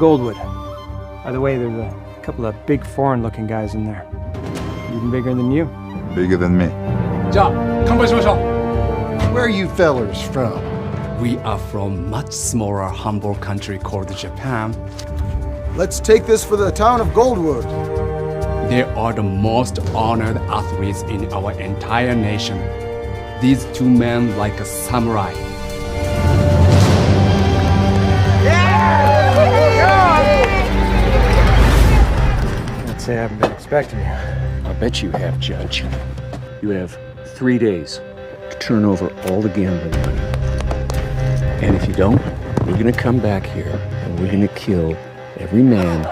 Goldwood. By the way, there's a couple of big foreign-looking guys in there. Even bigger than you. Bigger than me. Where are you fellers from? We are from much smaller, humble country called Japan. Let's take this for the town of Goldwood. They are the most honored athletes in our entire nation. These two men like a samurai. I'd say I haven't been expecting you. I bet you have, Judge. You have 3 days to turn over all the gambling money. And if you don't, we're gonna come back here and we're gonna kill every man,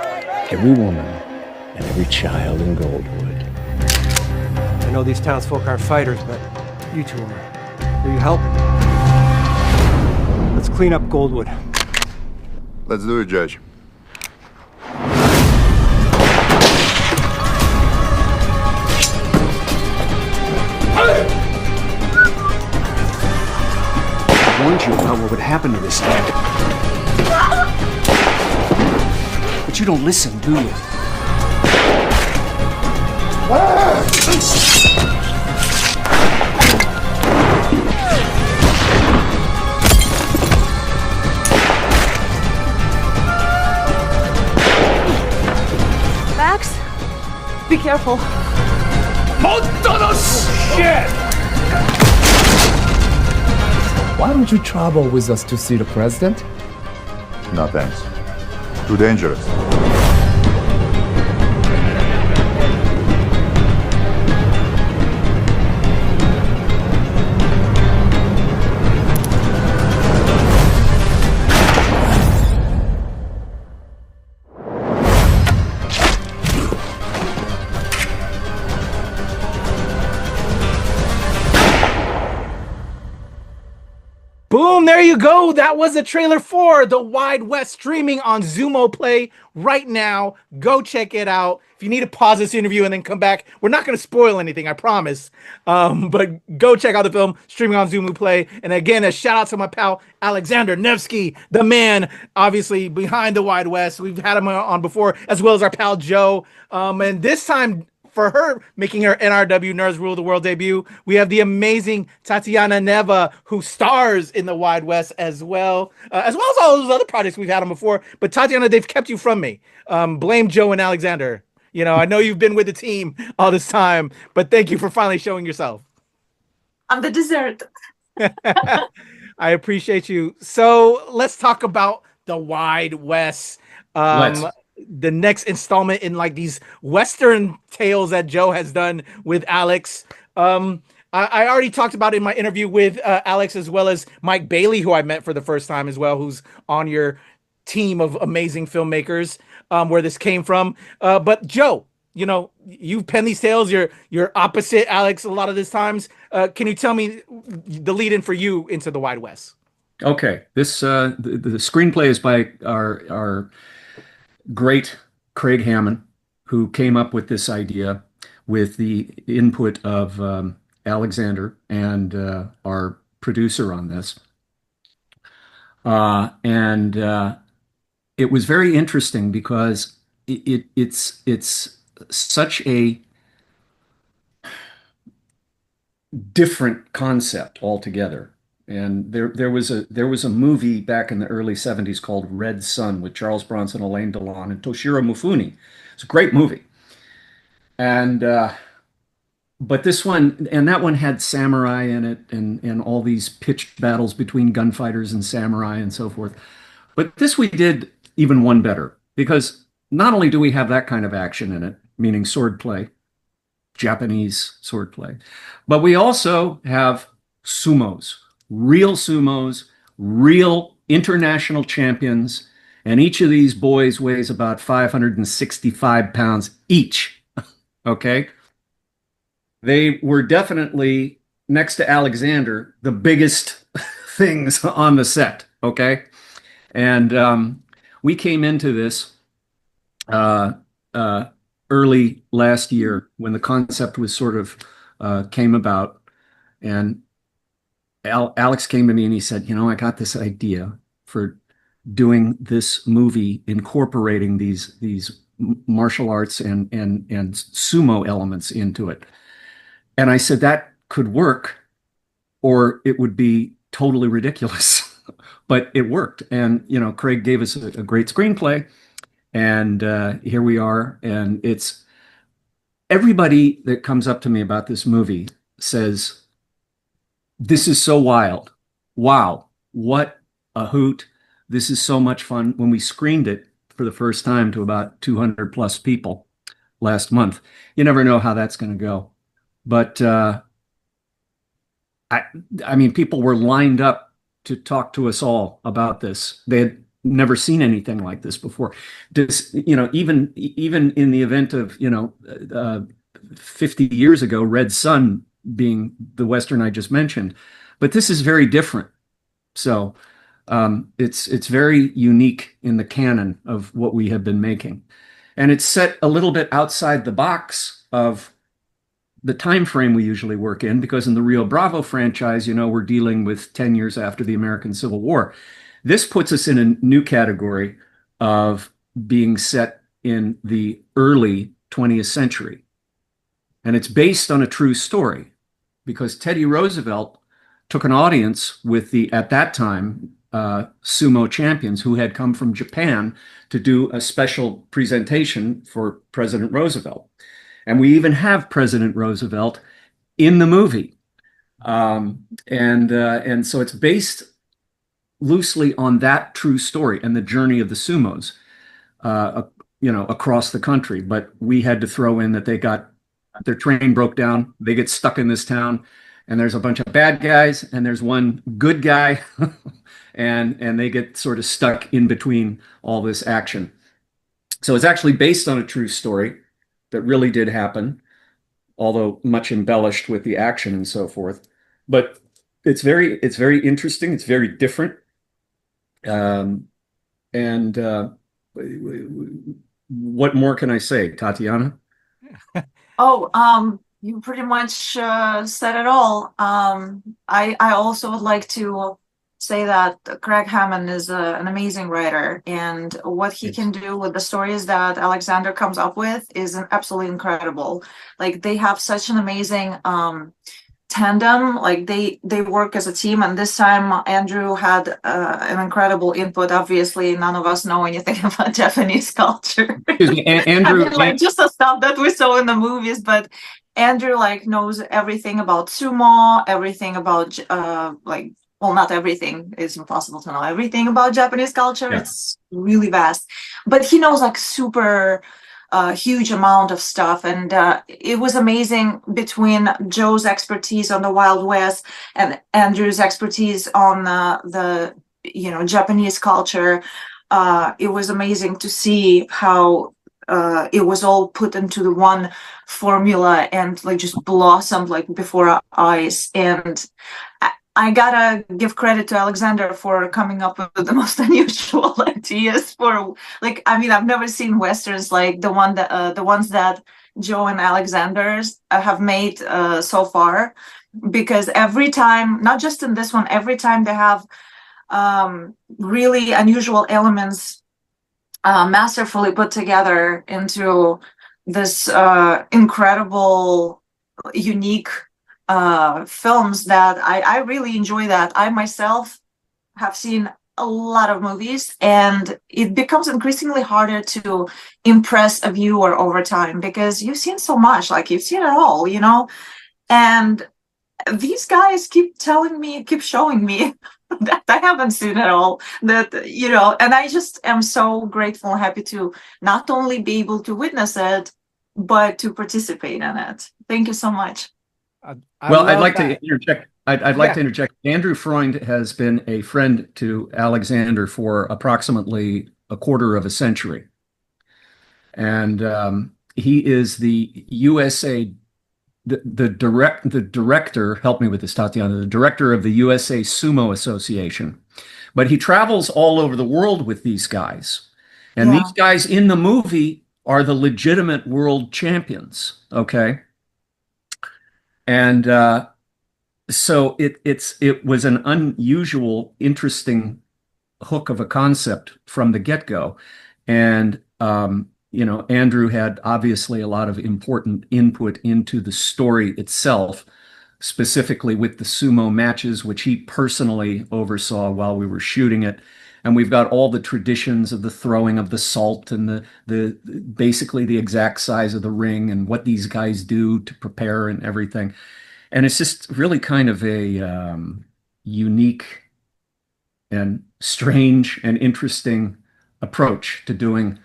every woman, and every child in Goldwood. I know these townsfolk aren't fighters, but you two are. Will you help? Let's clean up Goldwood. Let's do it, Judge. I warned you about what would happen to this dad. But you don't listen, do you? Max, be careful. Shit! Why don't you travel with us to see the president? No thanks. Too dangerous. Boom, there you go. That was the trailer for The Wide West, streaming on Xumo Play right now. Go check it out. If you need to pause this interview and then come back, we're not going to spoil anything, I promise. But go check out the film, streaming on Xumo Play. And again, a shout out to my pal, Alexander Nevsky, the man, obviously, behind The Wide West. We've had him on before, as well as our pal, Joe. And this time, for her making her NRW Nerds Rule the World debut, we have the amazing Tatiana Neva, who stars in The Wide West as well as all those other projects we've had on before. But Tatiana, they've kept you from me. Blame Joe and Alexander. You know, I know you've been with the team all this time, but thank you for finally showing yourself. I'm the dessert. I appreciate you. So let's talk about The Wide West. The next installment in like these Western tales that Joe has done with Alex. I already talked about it in my interview with Alex, as well as Mike Baillie, who I met for the first time as well, who's on your team of amazing filmmakers, where this came from. But Joe, you know, you've penned these tales. You're opposite Alex a lot of these times. Can you tell me the lead-in for you into The Wide West? Okay, this the screenplay is by our great Craig Hammond, who came up with this idea with the input of Alexander and our producer on this. And it was very interesting because it's such a different concept altogether. And there was a movie back in the early 70s called Red Sun with Charles Bronson, Alain Delon, and Toshiro Mifune. It's a great movie. And but this one, and that one had samurai in it, and all these pitched battles between gunfighters and samurai and so forth. But this we did even one better, because not only do we have that kind of action in it, meaning swordplay, Japanese swordplay, but we also have sumos. Real sumos, real international champions, and each of these boys weighs about 565 pounds each, okay? They were definitely, next to Alexander, the biggest things on the set, okay? And we came into this early last year when the concept was sort of came about, and Alex came to me and he said, you know, I got this idea for doing this movie, incorporating these martial arts and sumo elements into it. And I said that could work, or it would be totally ridiculous. But it worked. And, you know, Craig gave us a great screenplay, and here we are. And it's everybody that comes up to me about this movie says, this is so wild. Wow, what a hoot. This is so much fun. When we screened it for the first time to about 200 plus people last month, you never know how that's going to go. But I mean, people were lined up to talk to us all about this. They had never seen anything like this before. This, you know, even in the event of, you know, 50 years ago, Red Sun being the Western I just mentioned, but this is very different. So it's very unique in the canon of what we have been making, and it's set a little bit outside the box of the time frame we usually work in, because in the Rio Bravo franchise, you know, we're dealing with 10 years after the American Civil War. This puts us in a new category of being set in the early 20th century. And it's based on a true story, because Teddy Roosevelt took an audience with the, at that time, Sumo Champions, who had come from Japan to do a special presentation for President Roosevelt. And we even have President Roosevelt in the movie. And so it's based loosely on that true story and the journey of the sumos, you know, across the country. But we had to throw in that their train broke down. They get stuck in this town, and there's a bunch of bad guys, and there's one good guy, and they get sort of stuck in between all this action. So it's actually based on a true story that really did happen, although much embellished with the action and so forth. But it's very interesting. It's very different. What more can I say, Tatiana? You pretty much said it all. I also would like to say that Craig Hammond is an amazing writer, and what he can do with the stories that Alexander comes up with is absolutely incredible. Like, they have such an amazing tandem. Like, they work as a team, and this time Andrew had an incredible input. Obviously, none of us know anything about Japanese culture. Excuse me, Andrew. I mean, like, just the stuff that we saw in the movies, but Andrew knows everything about sumo, everything about well, not everything. It's impossible to know everything about Japanese culture. Yeah. It's really vast, but he knows super huge amount of stuff. And it was amazing between Joe's expertise on the Wild West and Andrew's expertise on the Japanese culture. It was amazing to see how it was all put into the one formula and just blossomed before our eyes. And I gotta give credit to Alexander for coming up with the most unusual ideas for I've never seen Westerns like the ones that Joe and Alexander have made so far, because every time, not just in this one, every time they have really unusual elements masterfully put together into this incredible, unique films that I really enjoy. That I myself have seen a lot of movies, and it becomes increasingly harder to impress a viewer over time, because you've seen so much, you've seen it all, and these guys keep showing me that I haven't seen it all, and I just am so grateful and happy to not only be able to witness it, but to participate in it. Thank you so much. I'd like to interject. I'd like to interject. Andrew Freund has been a friend to Alexander for approximately a quarter of a century. And he is the USA, the director, help me with this, Tatiana, the director of the USA Sumo Association. But he travels all over the world with these guys. And these guys in the movie are the legitimate world champions, okay? And so it was an unusual, interesting hook of a concept from the get-go. And Andrew had obviously a lot of important input into the story itself, specifically with the sumo matches, which he personally oversaw while we were shooting it. And we've got all the traditions of the throwing of the salt and the basically the exact size of the ring and what these guys do to prepare and everything. And it's just really kind of a unique and strange and interesting approach to doing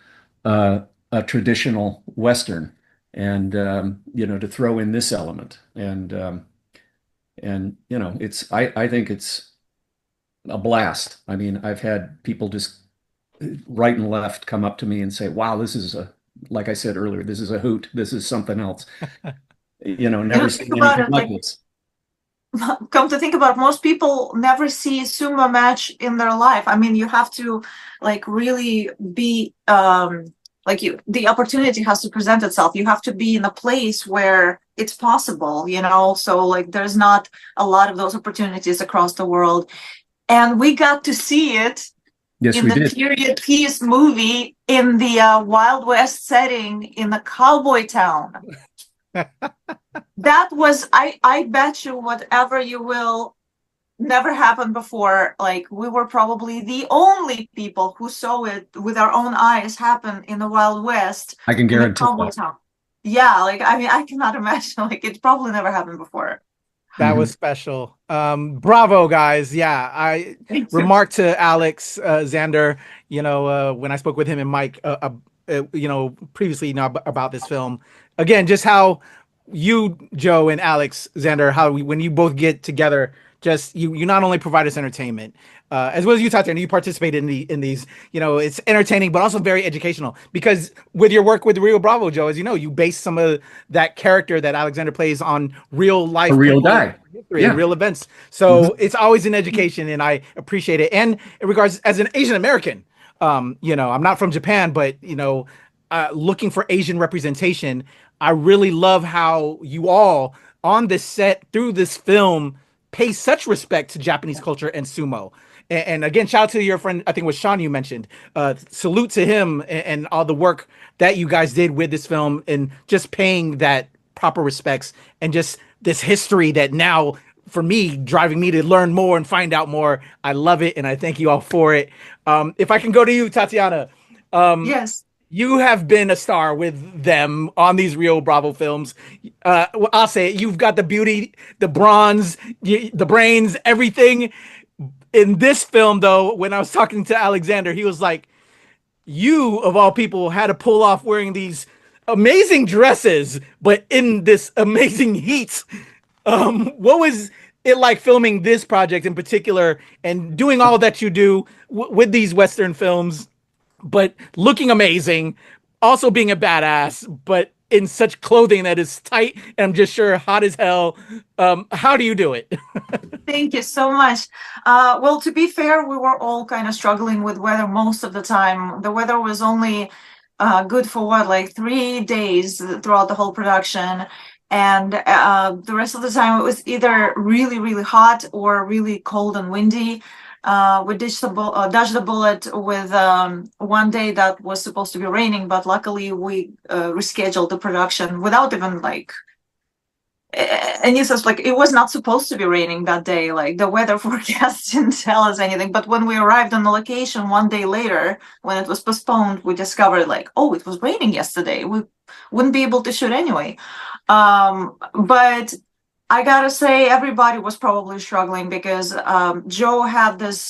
a traditional Western, and to throw in this element. And I think it's a blast. I mean, I've had people just right and left come up to me and say, wow, this is like I said earlier, this is a hoot. This is something else. Never seen anything like this. Come to think about it, most people never see a sumo match in their life. I mean, you have to really be the opportunity has to present itself. You have to be in a place where it's possible, so there's not a lot of those opportunities across the world. And we got to see it in the period piece movie in the Wild West setting in the cowboy town. That was, I bet you whatever you will, never happened before. We were probably the only people who saw it with our own eyes happen in the Wild West. I can guarantee cowboy town. Yeah, I cannot imagine. It probably never happened before. That was special. Bravo, guys. Yeah, I remarked to Alex Xander, when I spoke with him and Mike, previously, about this film. Again, just how you, Joe, and Alex Xander, when you both get together, just you not only provide us entertainment, as well as you, Tatiana, you participate in these. It's entertaining, but also very educational. Because with your work with Rio Bravo, Joe, as you know, you base some of that character that Alexander plays on real life, a real guy, and real events. So it's always an education, and I appreciate it. And in regards, as an Asian American, I'm not from Japan, but looking for Asian representation, I really love how you all on this set through this film pay such respect to Japanese culture and sumo. And again, shout out to your friend, I think it was Sean you mentioned. Salute to him and all the work that you guys did with this film and just paying that proper respects and just this history that now, for me, driving me to learn more and find out more. I love it, and I thank you all for it. If I can go to you, Tatiana. Yes. You have been a star with them on these Rio Bravo films. I'll say it. You've got the beauty, the bronze, the brains, everything. In this film, though, when I was talking to Alexander, he was like, you, of all people, had to pull off wearing these amazing dresses, but in this amazing heat. What was it like filming this project in particular and doing all that you do with these Western films, but looking amazing, also being a badass, but in such clothing that is tight and I'm just sure hot as hell? How do you do it? Thank you so much. Well, to be fair, we were all kind of struggling with weather most of the time. The weather was only good for 3 days throughout the whole production. And the rest of the time it was either really, really hot or really cold and windy. We dodged the bullet with one day that was supposed to be raining, but luckily we rescheduled the production without even and he says it was not supposed to be raining that day. The weather forecast didn't tell us anything. But when we arrived on the location one day later, when it was postponed, we discovered oh, it was raining yesterday. We wouldn't be able to shoot anyway. But I gotta say, everybody was probably struggling because Joe had this,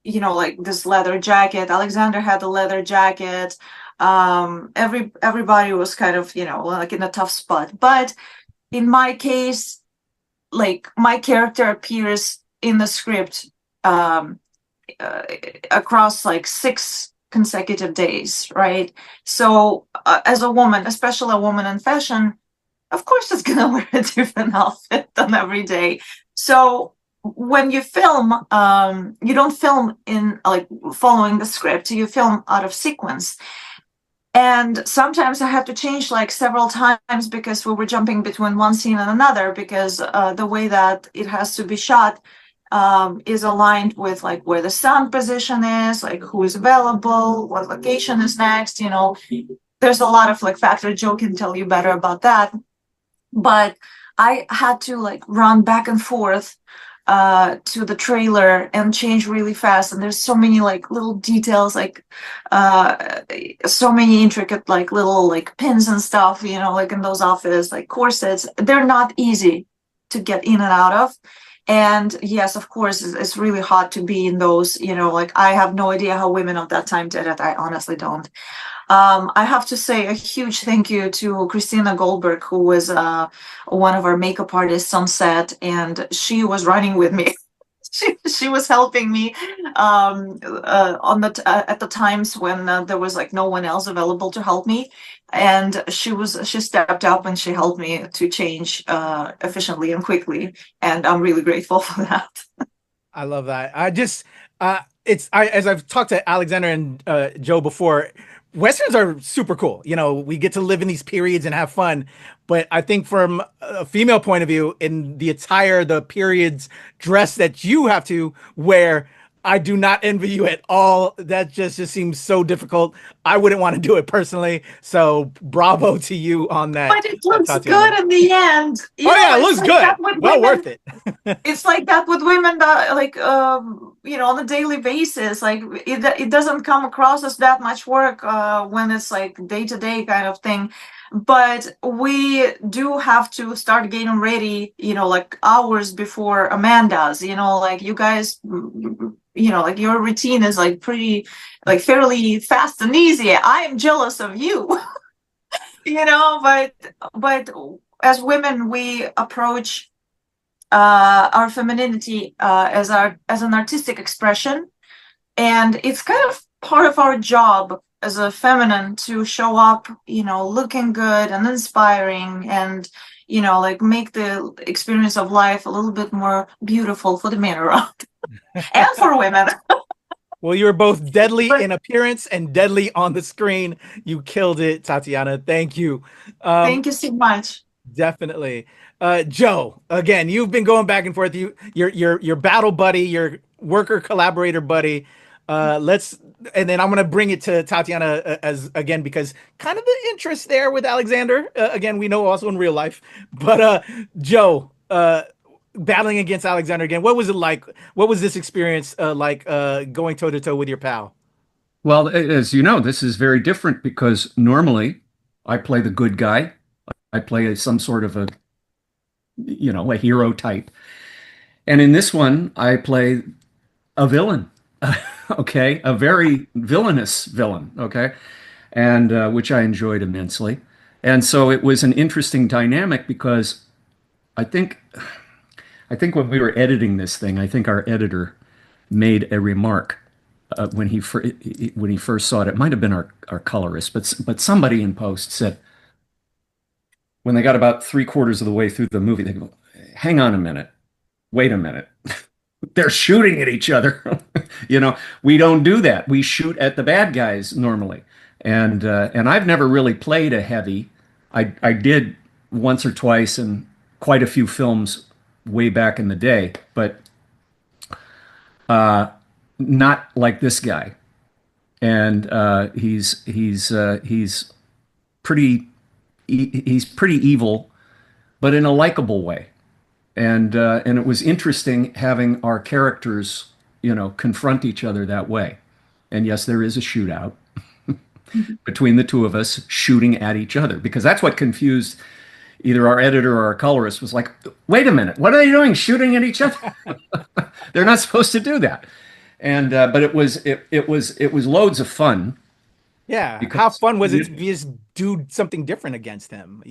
this leather jacket. Alexander had the leather jacket. Everybody was kind of, in a tough spot. But in my case, my character appears in the script across 6 consecutive days, right? So as a woman, especially a woman in fashion, of course it's gonna wear a different outfit than every day. So when you film, you don't film in following the script, you film out of sequence. And sometimes I had to change several times because we were jumping between one scene and another because the way that it has to be shot, is aligned with like where the sound position is, like who is available, what location is next. There's a lot of like factors. Joe can tell you better about that. But I had to like run back and forth to the trailer and change really fast, and there's so many like little details, like so many intricate like little like pins and stuff, like in those outfits, like corsets. They're not easy to get in and out of. And yes, of course, it's really hard to be in those, like I have no idea how women of that time did it. I honestly don't. I have to say a huge thank you to Christina Goldberg, who was one of our makeup artists on set, and she was running with me. She was helping me at the times when there was like no one else available to help me, and she stepped up and she helped me to change efficiently and quickly, and I'm really grateful for that. I love that. As I've talked to Alexander and Joe before, Westerns are super cool. We get to live in these periods and have fun. But I think from a female point of view, in the attire, the periods dress that you have to wear, I do not envy you at all. That just seems so difficult. I wouldn't want to do it personally. So bravo to you on that. But it looks good in the end. It looks good. Well worth it. It's like that with women that on a daily basis. Like it doesn't come across as that much work when it's like day-to-day kind of thing. But we do have to start getting ready, like hours before a man does, like you guys, like your routine is like pretty, like fairly fast and easy. I am jealous of you, but as women, we approach our femininity as an artistic expression. And it's kind of part of our job as a feminine to show up, looking good and inspiring, and like make the experience of life a little bit more beautiful for the men around and for women. Well, you were both deadly in appearance and deadly on the screen. You killed it, Tatiana. Thank you. Thank you so much. Definitely. Joe, again, you've been going back and forth. Your battle buddy, your worker collaborator buddy. And then I'm going to bring it to Tatiana again, because kind of the interest there with Alexander. Again, we know also in real life. But Joe, battling against Alexander again, what was it like? What was this experience like going toe to toe with your pal? Well, as you know, this is very different because normally I play the good guy. I play some sort of a hero type. And in this one, I play a villain. Okay, a very villainous villain, okay, and which I enjoyed immensely. And so it was an interesting dynamic because I think when we were editing this thing, I think our editor made a remark when he first saw it. It might have been our colorist, but somebody in post said, when they got about 3/4 of the way through the movie, they go, "Hang on a minute, wait a minute." They're shooting at each other. We don't do that. We shoot at the bad guys normally. And I've never really played a heavy. I did once or twice in quite a few films way back in the day, but not like this guy. And he's pretty evil, but in a likable way. And it was interesting having our characters, confront each other that way. And yes, there is a shootout between the two of us shooting at each other, because that's what confused either our editor or our colorist. Was like, wait a minute, what are they doing, shooting at each other? They're not supposed to do that. And but it was loads of fun. Yeah, how fun was it to just do something different against him?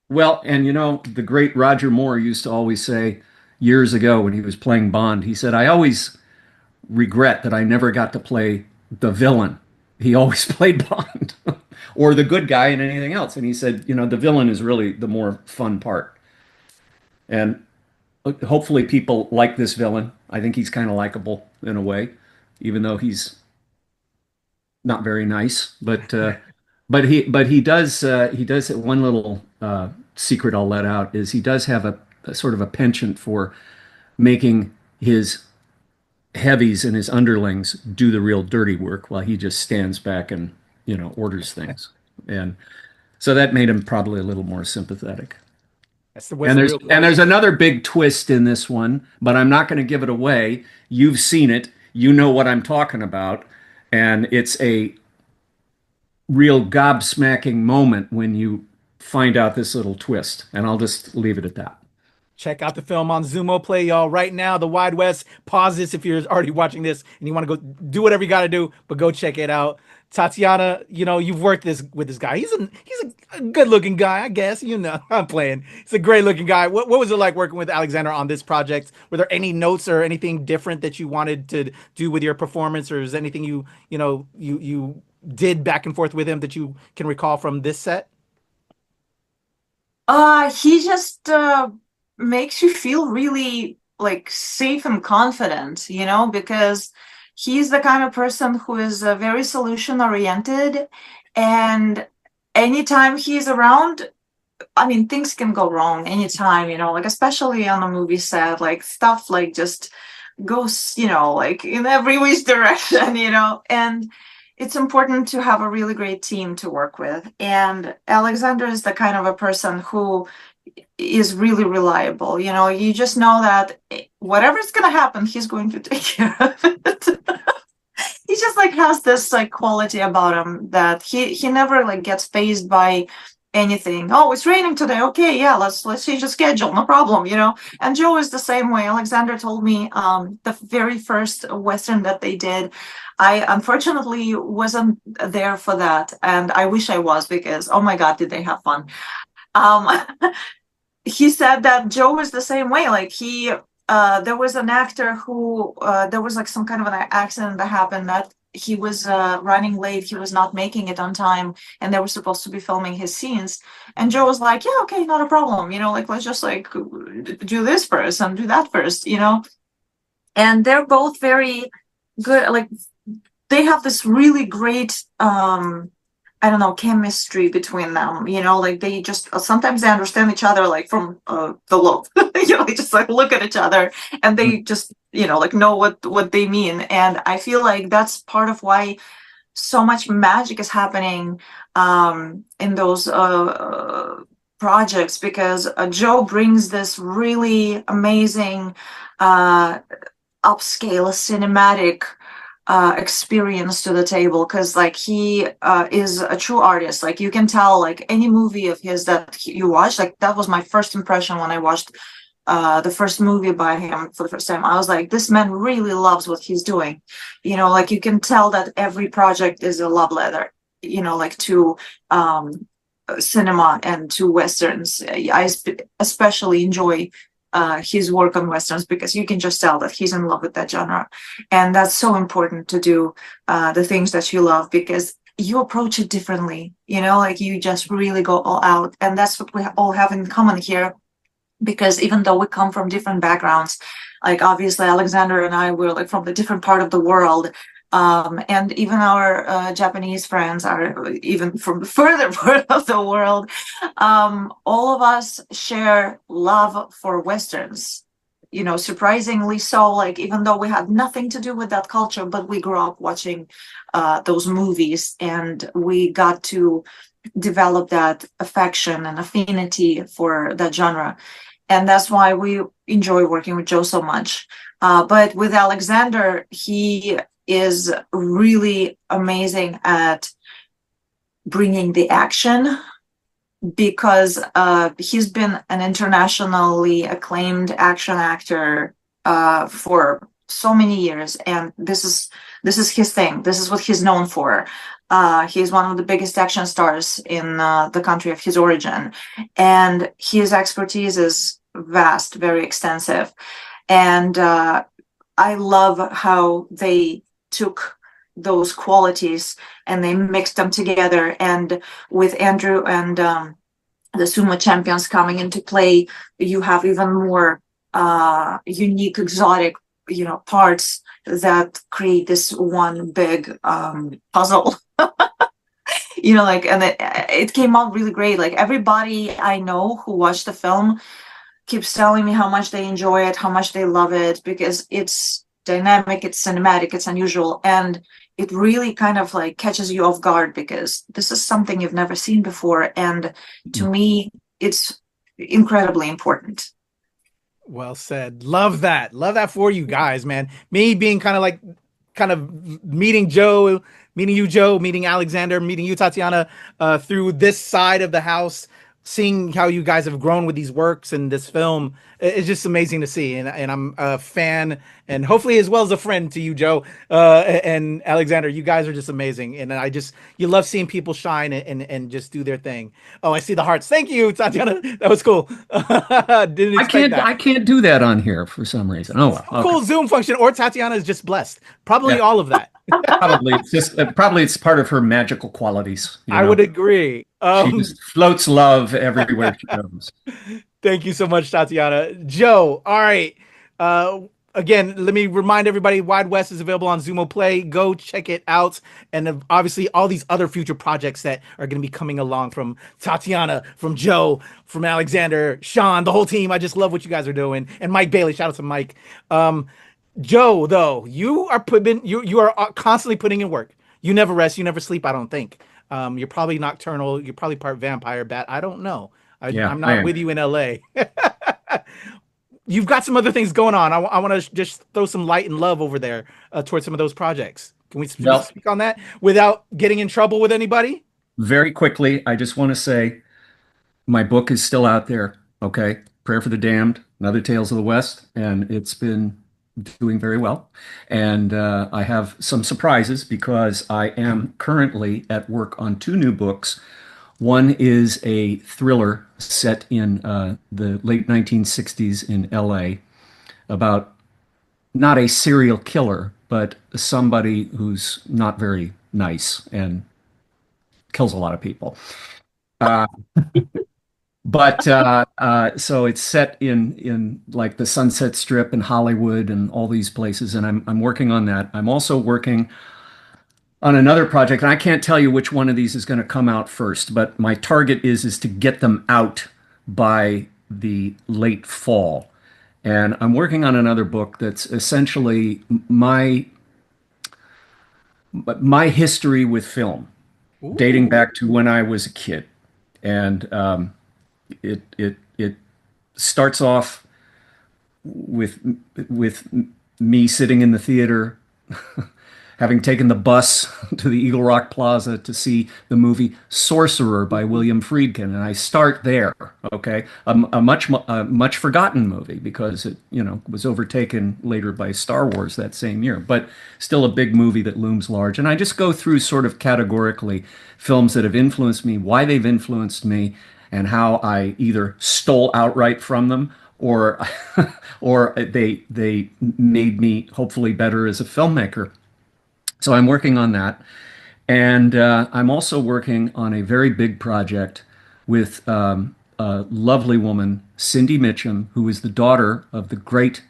Well, and the great Roger Moore used to always say years ago when he was playing Bond, he said, "I always regret that I never got to play the villain." He always played Bond or the good guy in anything else. And he said, the villain is really the more fun part. And hopefully people like this villain. I think he's kind of likable in a way, even though he's not very nice, but he does one little secret I'll let out is he does have a sort of a penchant for making his heavies and his underlings do the real dirty work while he just stands back and, orders things. And so that made him probably a little more sympathetic. That's the And real there's another big twist in this one, but I'm not going to give it away. You've seen it. You know what I'm talking about. And it's a real gobsmacking moment when you find out this little twist. And I'll just leave it at that. Check out the film on Xumo Play, y'all, right now. The Wide West. Pause this if you're already watching this and you want to go do whatever you got to do, but go check it out. Tatiana, you've worked with this guy. He's a good-looking guy, I guess. I'm playing. He's a great-looking guy. What was it like working with Alexander on this project? Were there any notes or anything different that you wanted to do with your performance, or is anything you did back and forth with him that you can recall from this set? He just makes you feel really like safe and confident, because he's the kind of person who is very solution oriented, and anytime he's around, I mean, things can go wrong anytime, like especially on a movie set, like stuff like just goes, like in every which direction, and it's important to have a really great team to work with. And Alexander is the kind of a person who is really reliable. You just know that whatever's going to happen, he's going to take care of it. He just like has this like quality about him that he never like gets fazed by anything. Oh, it's raining today. Okay, yeah, let's change the schedule. No problem, And Joe is the same way. Alexander told me the very first Western that they did, I unfortunately wasn't there for that, and I wish I was, because oh my God, did they have fun. He said that Joe is the same way. Like there was an actor who there was like some kind of an accident that happened, that he was running late, he was not making it on time, and they were supposed to be filming his scenes, and Joe was like, yeah, okay, not a problem, like let's just like do this first and do that first, and they're both very good. Like they have this really great I don't know, chemistry between them, like they just, sometimes they understand each other, like from the look, they just like look at each other and they just, like know what they mean. And I feel like that's part of why so much magic is happening in those projects, because Joe brings this really amazing upscale cinematic experience to the table, because like he is a true artist. Like you can tell, like any movie of his that you watch, like that was my first impression when I watched the first movie by him for the first time. I was like, this man really loves what he's doing, like you can tell that every project is a love letter, like to cinema and to Westerns. I especially enjoy his work on Westerns, because you can just tell that he's in love with that genre. And that's so important to do the things that you love, because you approach it differently, like you just really go all out. And that's what we all have in common here, because even though we come from different backgrounds, like obviously Alexander and I were like from a different part of the world, and even our Japanese friends are even from the further part of the world. All of us share love for Westerns, surprisingly so. Like even though we had nothing to do with that culture, but we grew up watching those movies, and we got to develop that affection and affinity for that genre. And that's why we enjoy working with Joe so much. But with Alexander, he is really amazing at bringing the action, because he's been an internationally acclaimed action actor for so many years, and this is his thing. This is what he's known for. He's one of the biggest action stars in the country of his origin, and his expertise is vast, very extensive. And I love how they took those qualities and they mixed them together. And with Andrew and the Sumo Champions coming into play, you have even more unique, exotic, parts that create this one big puzzle. And it came out really great. Like everybody I know who watched the film keeps telling me how much they enjoy it, how much they love it, because it's dynamic, it's cinematic, it's unusual, and it really kind of like catches you off guard because this is something you've never seen before. And to me, it's incredibly important. Well said. Love that. Love that for you guys, man. Me being kind of meeting Joe, meeting you, Joe, meeting Alexander, meeting you, Tatiana, through this side of the house, seeing how you guys have grown with these works and this film. It's just amazing to see. And I'm a fan, and hopefully as well as a friend to you, Joe, and Alexander. You guys are just amazing. And you love seeing people shine and just do their thing. Oh, I see the hearts. Thank you, Tatiana. That was cool. Didn't expect that. I can't do that on here for some reason. Oh, well. Okay. Cool Zoom function, or Tatiana is just blessed. Probably all of that. Probably it's part of her magical qualities. I would agree. She just floats love everywhere she goes. Thank you so much, Tatiana. Joe, all right. Again, let me remind everybody, Wide West is available on Xumo Play. Go check it out. And obviously all these other future projects that are going to be coming along from Tatiana, from Joe, from Alexander, Sean, the whole team. I just love what you guys are doing. And Mike Baillie, shout out to Mike. Joe, though, you are constantly putting in work. You never rest, you never sleep, I don't think. You're probably nocturnal, you're probably part vampire bat. I don't know. I'm not with you in LA. You've got some other things going on. I want to just throw some light and love over there towards some of those projects. Can we speak on that without getting in trouble with anybody? Very quickly, I just want to say my book is still out there. Okay. Prayer for the Damned, Other Tales of the West. And it's been doing very well. And I have some surprises because I am currently at work on 2 new books. One is a thriller set in the late 1960s in LA about not a serial killer, but somebody who's not very nice and kills a lot of people. So it's set in like the Sunset Strip in Hollywood and all these places, and I'm working on that. I'm also working on another project, and I can't tell you which one of these is going to come out first, but my target is to get them out by the late fall. And I'm working on another book that's essentially my history with film, dating back to when I was a kid. And it starts off with me sitting in the theater, having taken the bus to the Eagle Rock Plaza to see the movie Sorcerer by William Friedkin, and I start there. Okay, a much forgotten movie because it was overtaken later by Star Wars that same year, but still a big movie that looms large. And I just go through sort of categorically films that have influenced me, why they've influenced me, and how I either stole outright from them or or they made me hopefully better as a filmmaker. So I'm working on that. And I'm also working on a very big project with a lovely woman, Cindy Mitchum, who is the daughter of the great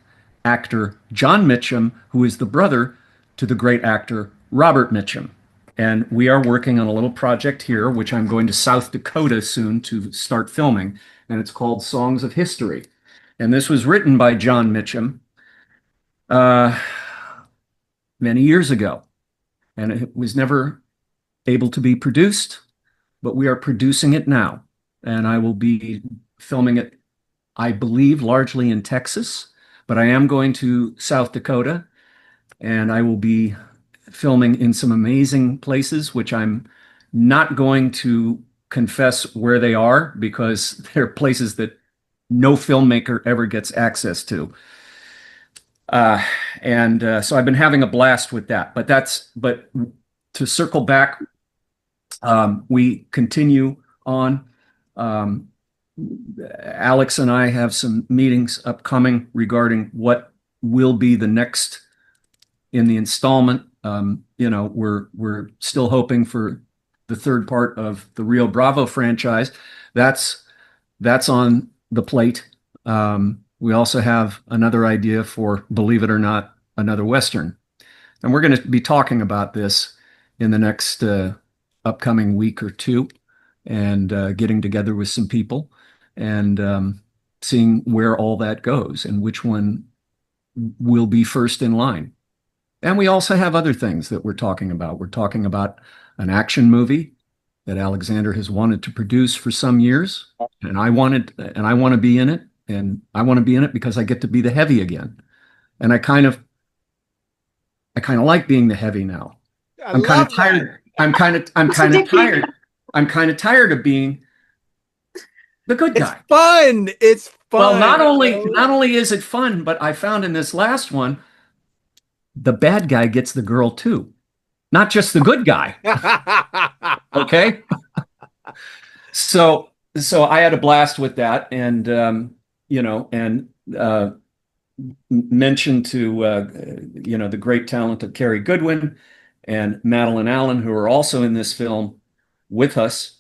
actor John Mitchum, who is the brother to the great actor Robert Mitchum. And we are working on a little project here, which I'm going to South Dakota soon to start filming. And it's called Songs of History. And this was written by John Mitchum many years ago. And it was never able to be produced, but we are producing it now. And I will be filming it, I believe, largely in Texas, but I am going to South Dakota, and I will be filming in some amazing places, which I'm not going to confess where they are because they're places that no filmmaker ever gets access to. So I've been having a blast with that. But to circle back, we continue on. Alex and I have some meetings upcoming regarding what will be the next in the installment. We're still hoping for the 3rd part of the Rio Bravo franchise. That's on the plate. We also have another idea for, believe it or not, another Western. And we're going to be talking about this in the next upcoming week or 2 and getting together with some people. And seeing where all that goes and which one will be first in line. And we also have other things that we're talking about. We're talking about an action movie that Alexander has wanted to produce for some years, and I want to be in it, and I want to be in it because I get to be the heavy again. And I kind of like being the heavy now. I'm kind of tired. I'm kind of tired. I'm kind of tired of being the good guy. It's fun. It's fun. Well, not only is it fun, but I found in this last one, the bad guy gets the girl too, not just the good guy. Okay. So I had a blast with that, and mentioned to the great talent of Carrie Goodwin and Madeline Allen, who are also in this film with us.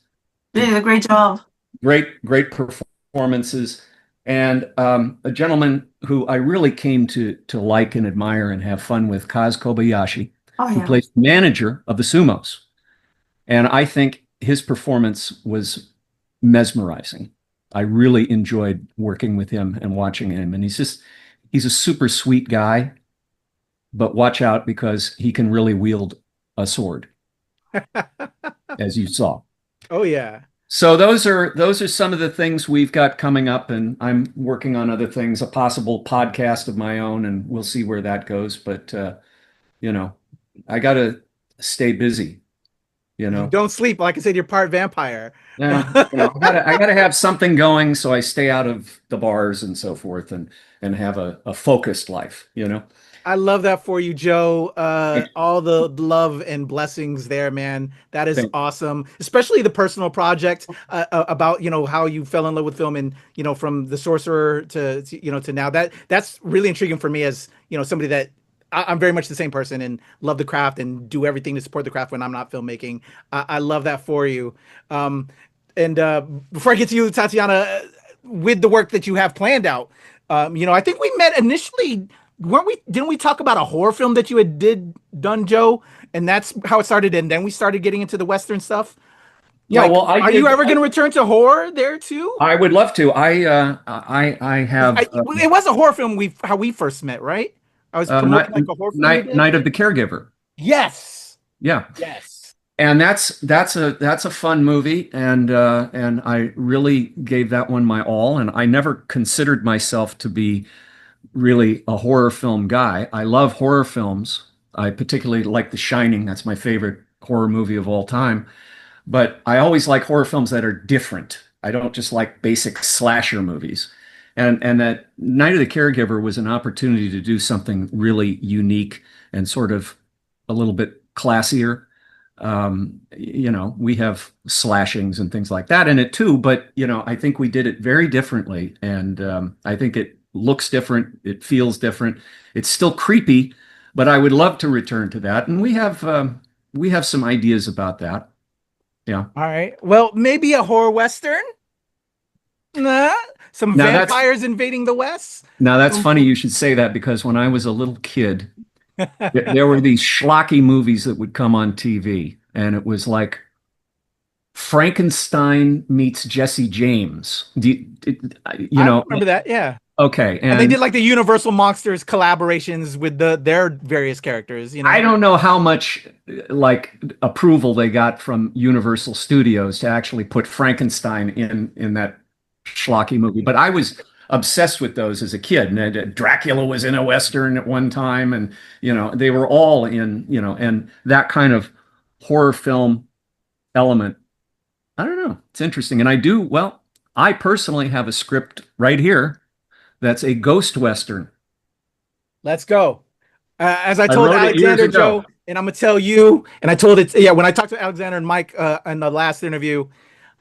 They did a great job. Great performances, and a gentleman who I really came to like and admire and have fun with, Kaz Kobayashi, who plays the manager of the Sumos. And I think his performance was mesmerizing. I really enjoyed working with him and watching him. And he's a super sweet guy, but watch out because he can really wield a sword, as you saw. Oh, yeah. So those are some of the things we've got coming up, and I'm working on other things, a possible podcast of my own, and we'll see where that goes. But, I got to stay busy, Don't sleep. Like I said, you're part vampire. Yeah, I gotta have something going so I stay out of the bars and so forth and have a focused life, I love that for you, Joe. All the love and blessings there, man. That is awesome. Especially the personal project about, how you fell in love with film and, from The Sorcerer to now. That's really intriguing for me as, somebody that I'm very much the same person and love the craft and do everything to support the craft when I'm not filmmaking. I love that for you. And before I get to you, Tatiana, with the work that you have planned out, I think we met initially. Didn't we talk about a horror film that you had done, Joe? And that's how it started. And then we started getting into the Western stuff. Yeah. Well, are you ever going to return to horror there too? I would love to. I have. It was a horror film. How we first met, right? I was promoting like a horror film. Night of the Caregiver. Yes. Yeah. Yes. And that's a fun movie, and I really gave that one my all. And I never considered myself to be really a horror film guy. I love horror films. I particularly like The Shining. That's my favorite horror movie of all time. But I always like horror films that are different. I don't just like basic slasher movies. And that Night of the Caregiver was an opportunity to do something really unique and sort of a little bit classier. We have slashings and things like that in it too, but I think we did it very differently, and I think it looks different, it feels different. It's still creepy, but I would love to return to that, and we have some ideas about that. Yeah. All right. Well, maybe a horror Western. Some vampires invading the West. Now that's funny you should say that, because when I was a little kid, there were these schlocky movies that would come on TV, and it was like Frankenstein meets Jesse James. I remember that. Yeah. Okay. And they did like the Universal Monsters collaborations with their various characters. I don't know how much approval they got from Universal Studios to actually put Frankenstein in that schlocky movie, but I was obsessed with those as a kid. And Dracula was in a Western at one time, and they were all in, and that kind of horror film element. I don't know. It's interesting. And I personally have a script right here that's a ghost Western. Let's go. As I told Alexander, Joe, and I'm going to tell you, and I told it, when I talked to Alexander and Mike in the last interview,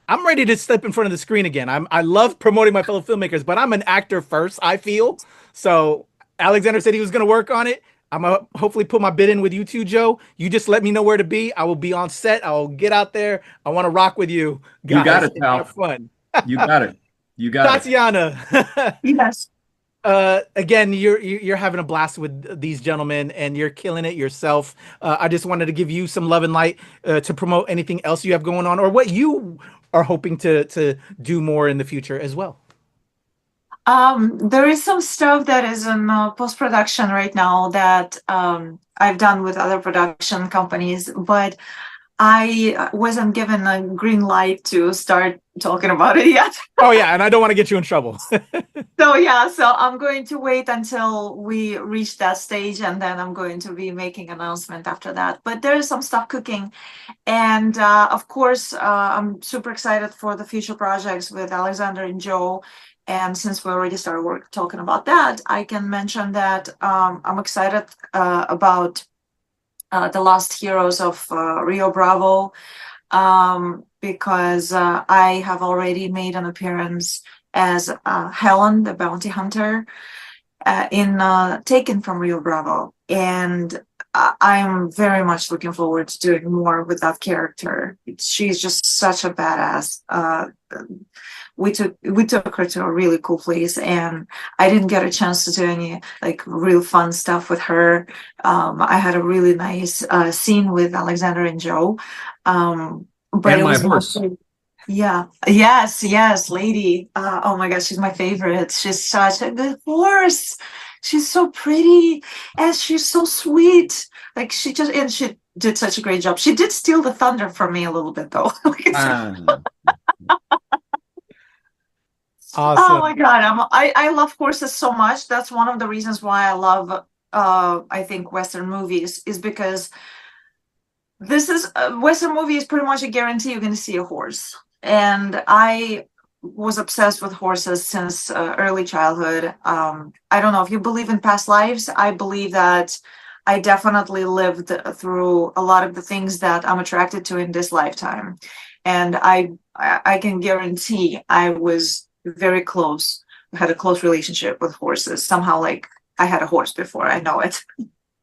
I'm ready to step in front of the screen again. I love promoting my fellow filmmakers, but I'm an actor first, I feel. So Alexander said he was going to work on it. I'm going to hopefully put my bid in with you too, Joe. You just let me know where to be. I will be on set. I'll get out there. I want to rock with you guys. You got it, pal. Have fun. You got it. You got Tatiana. Yes. Again, you're having a blast with these gentlemen, and you're killing it yourself. I just wanted to give you some love and light to promote anything else you have going on, or what you are hoping to do more in the future as well. There is some stuff that is in post-production right now that I've done with other production companies, but I wasn't given a green light to start talking about it yet. Oh yeah, and I don't want to get you in trouble. So yeah, so I'm going to wait until we reach that stage, and then I'm going to be making an announcement after that. But there is some stuff cooking, and of course, I'm super excited for the future projects with Alexander and Joe. And since we already started talking about that, I can mention that I'm excited about the Lost Heroes of Rio Bravo, because I have already made an appearance as Helen, the bounty hunter, in Taken from Rio Bravo. And I'm very much looking forward to doing more with that character. She's just such a badass. We took her to a really cool place, and I didn't get a chance to do any like real fun stuff with her. I had a really nice scene with Alexander and Joe, but And it my was horse. mostly, yeah, yes, lady. Oh my gosh, she's my favorite. She's such a good horse. She's so pretty, and she's so sweet. Like she did such a great job. She did steal the thunder from me a little bit though. Awesome. Oh my God, I love horses so much. That's one of the reasons why I love I think Western movies, is because this is a Western movie is pretty much a guarantee you're going to see a horse. And I was obsessed with horses since early childhood. I don't know if you believe in past lives. I believe that I definitely lived through a lot of the things that I'm attracted to in this lifetime. And I can guarantee I was very close, had a close relationship with horses. Somehow, like I had a horse before I know it.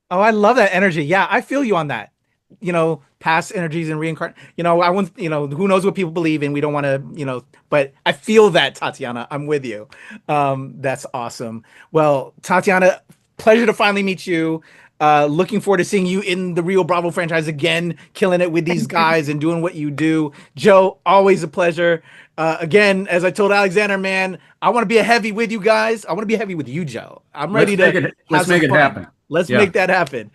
Oh, I love that energy. Yeah, I feel you on that. You know, past energies and reincarnate. You know, I want, you know, who knows what people believe in. We don't want to, you know, but I feel that, Tatiana. I'm with you. That's awesome. Well, Tatiana, pleasure to finally meet you. Looking forward to seeing you in the Rio Bravo franchise again, killing it with these guys and doing what you do. Joe, always a pleasure. Again, as I told Alexander, man, I want to be a heavy with you guys. I want to be heavy with you, Joe. I'm ready Let's make it happen. Let's make that happen.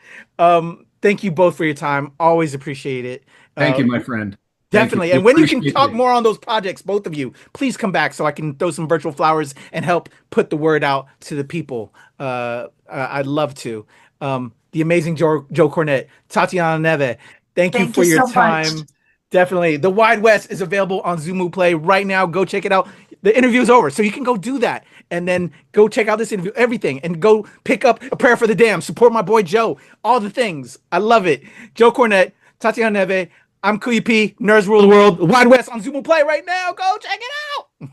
Thank you both for your time. Always appreciate it. Thank you, my friend. Definitely. And when you can talk more on those projects, both of you, please come back so I can throw some virtual flowers and help put the word out to the people. I'd love to. The amazing Joe Cornet, Tatiana Neva, thank you for your time. Much. Definitely. The Wide West is available on Xumo Play right now. Go check it out. The interview is over, so you can go do that. And then go check out this interview, everything. And go pick up A Prayer for the Damned. Support my boy Joe. All the things. I love it. Joe Cornet, Tatiana Neva. I'm KUYA P. Nerds Rule the World. The Wide West on Xumo Play right now. Go check it out.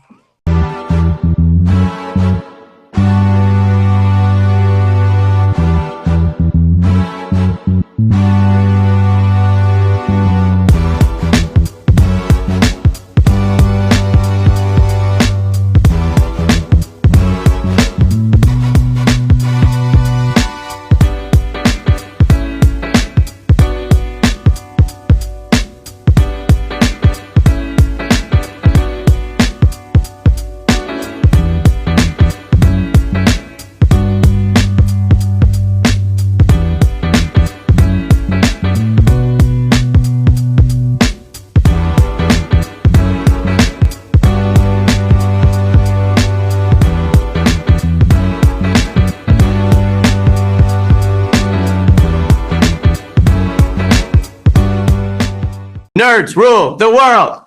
Nerds rule the world.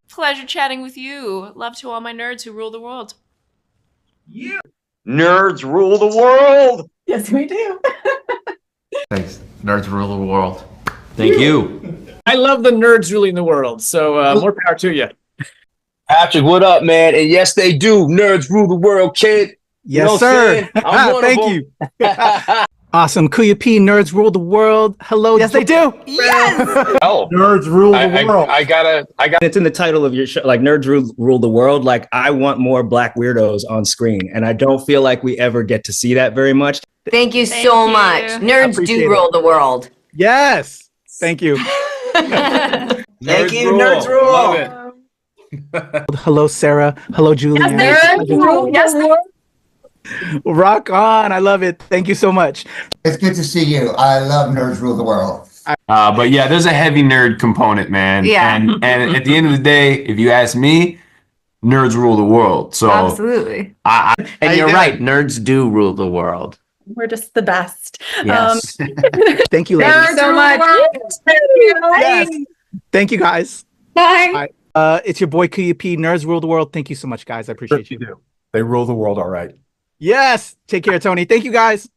Pleasure chatting with you. Love to all my nerds who rule the world. Yeah. Nerds rule the world. Yes, we do. Thanks. Nerds rule the world. Thank you. I love the nerds ruling the world, so more power to you. Patrick, what up, man? And yes, they do. Nerds rule the world, kid. Yes, sir. Thank you. Awesome. KUYA P, Nerds Rule the World. Hello. Yes, they do. Yes. Oh, Nerds rule the world. I got. It's in the title of your show, like Nerds Rule the World. Like, I want more Black weirdos on screen, and I don't feel like we ever get to see that very much. Thank you so much. Nerds do rule the world. Yes. Thank you. Thank you, Nerds Rule. Love it. Hello, Sarah. Hello, Julian. Yes. Rock on. I love it. Thank you so much. It's good to see you. I love Nerds Rule the World. But yeah, there's a heavy nerd component, man. Yeah. And at the end of the day, if you ask me, nerds rule the world. So Absolutely. And you're right. Nerds do rule the world. We're just the best. Yes. Thank you, ladies. Nerds so much. Yes. Thank you, guys. Bye. It's your boy KUYA P. Nerds rule the world. Thank you so much, guys. I appreciate you. They rule the world all right. Yes. Take care, Tony. Thank you, guys.